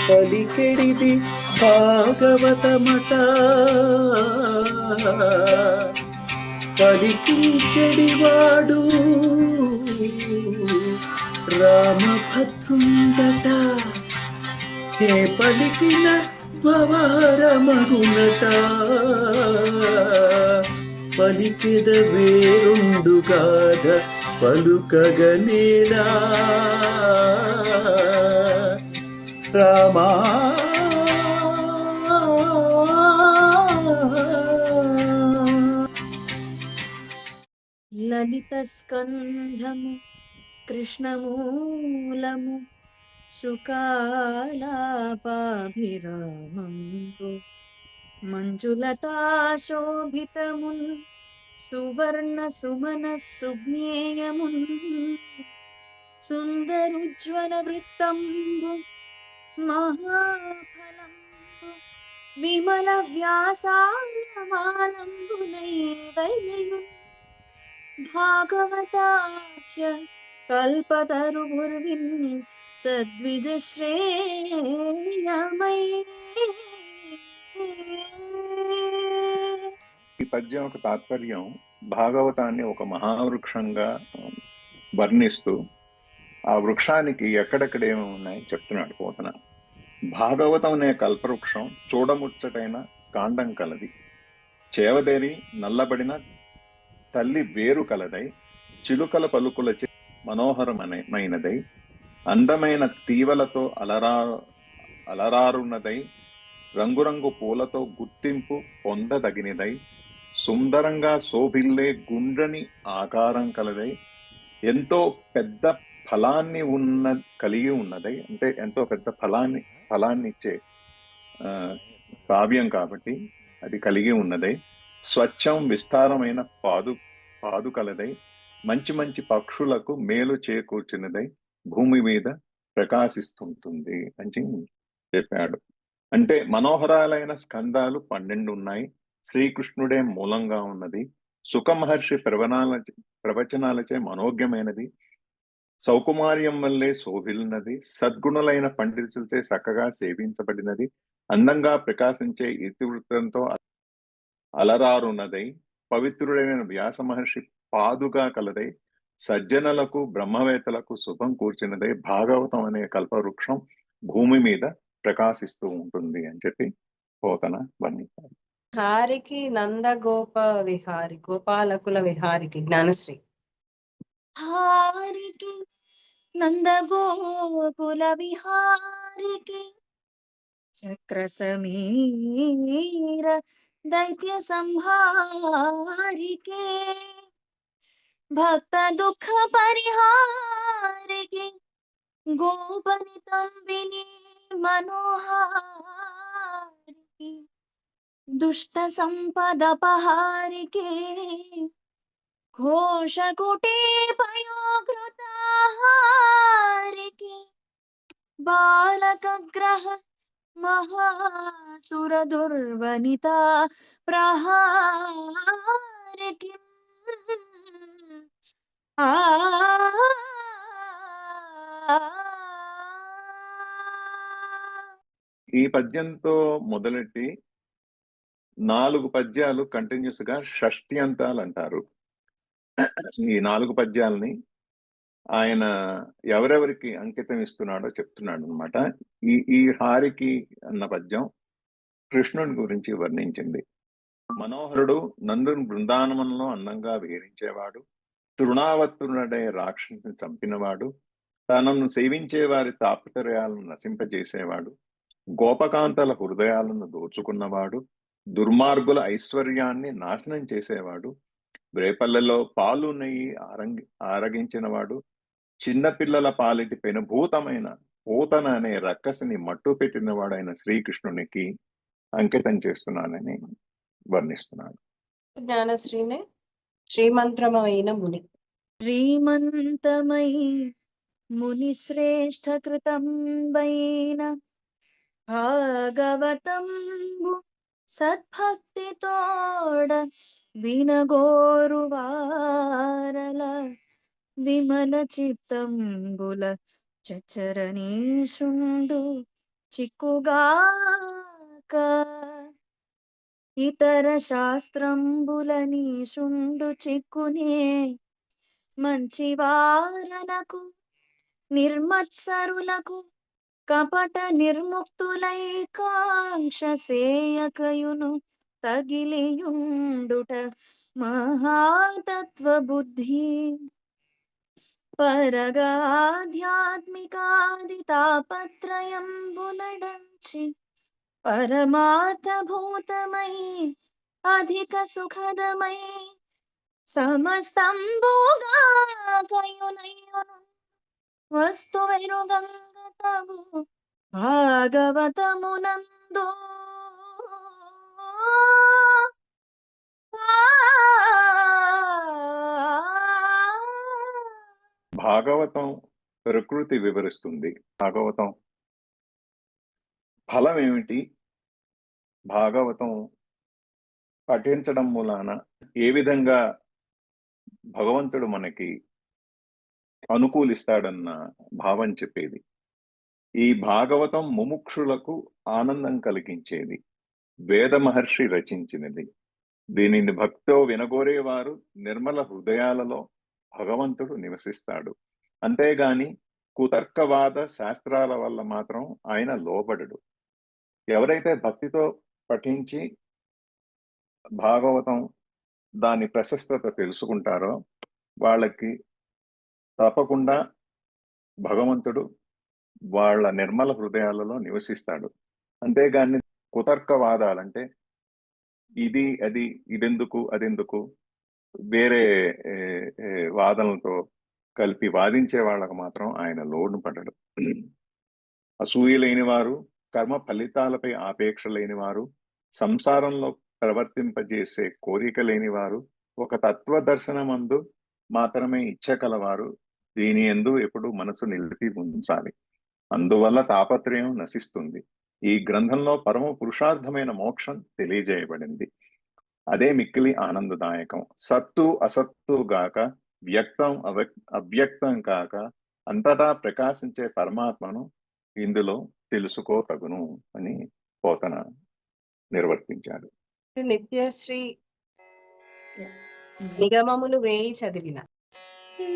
పలికెడిది భాగవతమట పలికించెడివాడు రామభద్రుండట ఏ పలికిన భవరమగునట పలికిద వేరుండుగాద పలుకగనేలా రామా లలిత స్కంధము కృష్ణమూలము సుకాలాపాభిరామంబు మంజులతాశోభితమున్ సువర్ణ సుమన సుజ్ఞేయమున్ సుందరుజ్వల వృత్తంబు మహాఫలంబు విమల వ్యాసాలమాలంబునైవయ్యు భాగవతాఖ్య కల్పతరుభుర్విన్ సద్విజ శ్రేయమై. ఈ పద్యం ఒక తాత్పర్యం భాగవతాన్ని ఒక మహావృక్షంగా వర్ణిస్తూ ఆ వృక్షానికి ఎక్కడెక్కడ ఏమి ఉన్నాయి చెప్తున్నాడు పోతన. భాగవతం అనే కల్పవృక్షం చూడముచ్చటైన కాండం కలది, చేవదేరి నల్లబడిన తల్లి వేరు కలదై, చిలుకల పలుకులచే మనోహరమైనదై, అందమైన తీవలతో అలరారున్నదై, రంగురంగు పూలతో గుర్తింపు పొందదగినదై, సుందరంగా శోభిల్లే గుండ్రని ఆకారం కలదై, ఎంతో పెద్ద ఫలాన్ని కలిగి ఉన్నదై, అంటే ఎంతో పెద్ద ఫలాన్ని ఇచ్చే కావ్యం కాబట్టి అది కలిగి ఉన్నదై, స్వచ్ఛం విస్తారమైన పాదు కలదై, మంచి మంచి పక్షులకు మేలు చేకూర్చినదై, భూమి మీద ప్రకాశిస్తుంటుంది అని చెప్పాడు. అంటే మనోహరాలైన స్కందాలు 12 ఉన్నాయి. శ్రీకృష్ణుడే మూలంగా ఉన్నది. సుఖ మహర్షి ప్రవచనాలచే మనోజ్ఞమైనది. సౌకుమార్యం వల్లే శోభిల్నది. సద్గుణులైన పండితులచే చక్కగా సేవించబడినది. అందంగా ప్రకాశించే ఇతివృత్తంతో అలరారున్నదై, పవిత్రుడైన వ్యాస మహర్షి పాదుగా కలదై, సజ్జనులకు బ్రహ్మవేత్తలకు శుభం కూర్చినదై, భాగవతం అనే కల్పవృక్షం భూమి మీద ప్రకాశిస్తూ ఉంటుంది అని చెప్పి పోతన వర్ణించారు. హారికి నందగోప విహారి, గోపాలకుల విహారికి జ్ఞానశ్రీ. హారికి నందగోకుల విహారికి చక్ర సమీర దైత్య సంహారికి భక్త దుఃఖ పరిహారికి గోపనితంబిని మనోహారికి దుష్ట సంపదపహారికి ఘోషకుటే పయోగృతాహారికి బాలకగ్రహ మహాసుర దుర్వనిత ప్రహారికి ఈ పద్యంతో మొదలెట్టి 4 పద్యాలు కంటిన్యూస్ గా షష్ట్యంతాలు అంటారు. ఈ 4 పద్యాలని ఆయన ఎవరెవరికి అంకితం ఇస్తున్నాడో చెప్తున్నాడు అనమాట. ఈ హారికి అన్న పద్యం కృష్ణుడి గురించి వర్ణించింది. మనోహరుడు, నందుని బృందావనంలో అందంగా విహరించేవాడు, తృణావత్తునుడే రాక్షసుని చంపినవాడు, తనను సేవించే వారి తాపత్రయాలను నశింపజేసేవాడు, గోపకాంతల హృదయాలను దోచుకున్నవాడు, దుర్మార్గుల ఐశ్వర్యాన్ని నాశనం చేసేవాడు, రేపల్లెలో పాలు నెయ్యి ఆరగించినవాడు, చిన్నపిల్లల పాలిటి పెనుభూతమైన పూతన అనే రక్కసిని మట్టు పెట్టినవాడైన శ్రీకృష్ణునికి అంకితం చేస్తున్నానని వర్ణిస్తున్నాడు. జ్ఞానశ్రీనే శ్రీమంత్రమైన ముని. శ్రీమంతమై ముని శ్రేష్ఠ కృతం వైన భాగవతంబు సద్భక్తితోడ వినగోరు వారల విమల చిత్తంబుల చచ్చరణీశుండు చిక్కుగాక ఇతర శాస్త్రంబులని శుండు చిక్కునే మంచివారలకు నిర్మత్సరులకు కపట నిర్ముక్తులై కాంక్ష సేయకయును తగిలియుండుట మహాతత్వ బుద్ధి పరగాధ్యాత్మికాది తాపత్రయంబునడంచి పరమార్థ భూతమై అధిక సుఖదమై సమస్తంబుగా కయునయును వస్తు వెరుగంగతవు భాగవతమునందు భాగవతం ప్రకృతి వివరిస్తుంది. భాగవతం ఫలం ఏమిటి? భాగవతం పఠించడం మూలాన ఏ విధంగా భగవంతుడు మనకి అనుకూలిస్తాడన్న భావం చెప్పేది. ఈ భాగవతం ముముక్షులకు ఆనందం కలిగించేది. వేద మహర్షి రచించినది. దీనిని భక్తో వినగోరేవారు నిర్మల హృదయాలలో భగవంతుడు నివసిస్తాడు. అంతేగాని కుతర్కవాద శాస్త్రాల వల్ల మాత్రం ఆయన లోబడడు. ఎవరైతే భక్తితో పఠించి భాగవతం దాని ప్రశస్తత తెలుసుకుంటారో వాళ్ళకి తప్పకుండా భగవంతుడు వాళ్ళ నిర్మల హృదయాలలో నివసిస్తాడు. అంతేగాని కుతర్కవాదాలంటే ఇది అది ఇదెందుకు అదెందుకు వేరే వాదనలతో కలిపి వాదించే వాళ్ళకు మాత్రం ఆయన లోను పడడు. అసూయ లేని వారు, కర్మ ఫలితాలపై ఆపేక్ష లేని వారు, సంసారంలో ప్రవర్తింపజేసే కోరిక లేని వారు, ఒక తత్వ దర్శనమందు మాత్రమే ఇచ్చ కలవారు దీని యందు ఎప్పుడు మనసు నిలిపి ఉంచాలి. అందువల్ల తాపత్రయం నశిస్తుంది. ఈ గ్రంథంలో పరమ పురుషార్థమైన మోక్షం తెలియజేయబడింది. అదే మిక్కిలి ఆనందదాయకం. సత్తు అసత్తు గాక, వ్యక్తం అవ్యక్తం కాక అంతటా ప్రకాశించే పరమాత్మను ఇందులో తెలుసుకోతగును అని పోతన నిర్వర్తించాడు. నిత్యశ్రీ నిగమములు వేయి చదివిన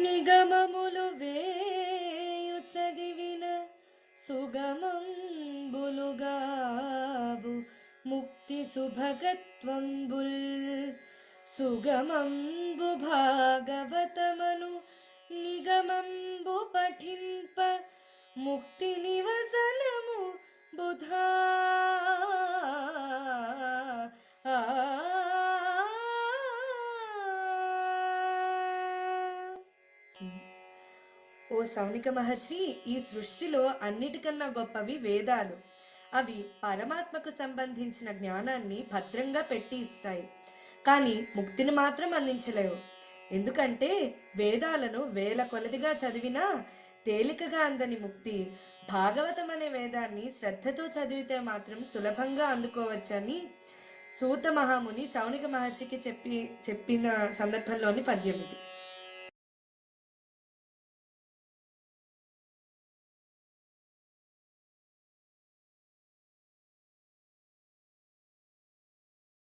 నిగమములు వేయు చదివిన సుగమంబులుగావు ముక్తి సుభగత్వంబుల్ సుగమంబు భాగవతమను నిగమంబు పఠింప ముక్తి నివసనము బుధా ఓ సౌనిక మహర్షి, ఈ సృష్టిలో అన్నిటికన్నా గొప్పవి వేదాలు. అవి పరమాత్మకు సంబంధించిన జ్ఞానాన్ని భద్రంగా పెట్టి ఇస్తాయి, కానీ ముక్తిని మాత్రం అందించలేవు. ఎందుకంటే వేదాలను వేల కొలదిగా చదివినా తేలికగా అందని ముక్తి భాగవతం అనే వేదాన్ని శ్రద్ధతో చదివితే మాత్రం సులభంగా అందుకోవచ్చని సూత మహాముని సౌనిక మహర్షికి చెప్పిన సందర్భంలోని పద్యం ఇది.